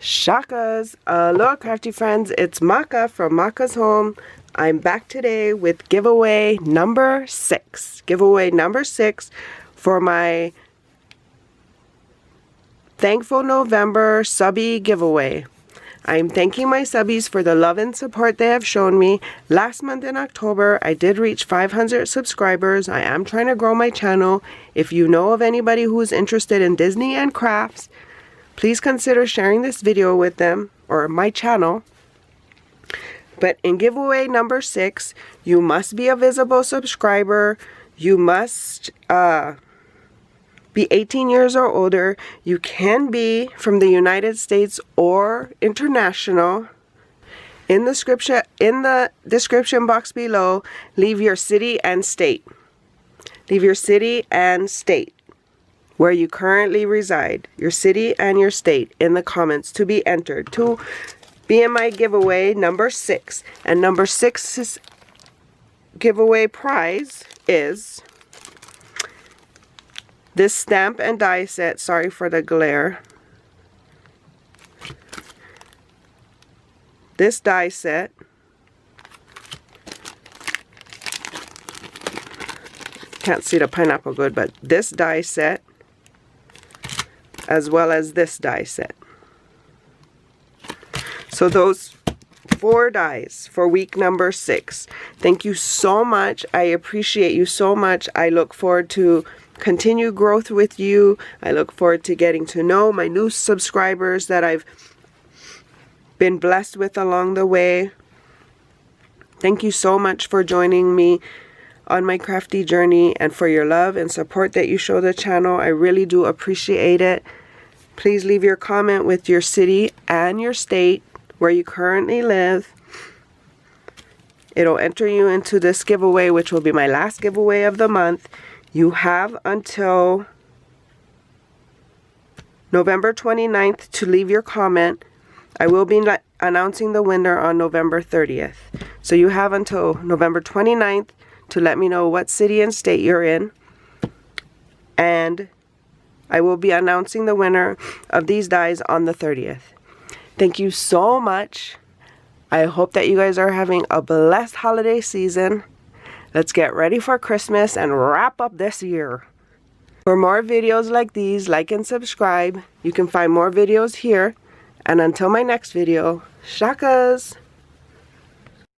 Shakas! Aloha crafty friends, it's Maka from Makaz Home. I'm back today with giveaway number 6. Giveaway number 6 for my Thankful November SUBBIE giveaway. I'm thanking my subbies for the love and support they have shown me. Last month in October, I did reach 500 subscribers. I am trying to grow my channel. If you know of anybody who is interested in Disney and crafts, please consider sharing this video with them or my channel. But in giveaway number 6, you must be a visible subscriber. You must be 18 years or older. You can be from the United States or international. In the description box below, leave your city and state. Leave your city and state where you currently reside, your city and your state in the comments to be entered to be in my giveaway number 6. And number 6's giveaway prize is this stamp and die set. Sorry for the glare. This die set. Can't see the pineapple good, but this die set, as well as this die set. So those 4 dies for week number 6. Thank you so much. I appreciate you so much. I look forward to continue growth with you. I look forward to getting to know my new subscribers that I've been blessed with along the way. Thank you so much for joining me on my crafty journey and for your love and support that you show the channel. I really do appreciate it. Please leave your comment with your city and your state where you currently live. It'll enter you into this giveaway, which will be my last giveaway of the month. You have until November 29th to leave your comment. I will be announcing the winner on November 30th. So you have until November 29th to let me know what city and state you're in. And I will be announcing the winner of these dies on the 30th. Thank you so much. I hope that you guys are having a blessed holiday season. Let's get ready for Christmas and wrap up this year. For more videos like these, like and subscribe. You can find more videos here. And until my next video, shakas!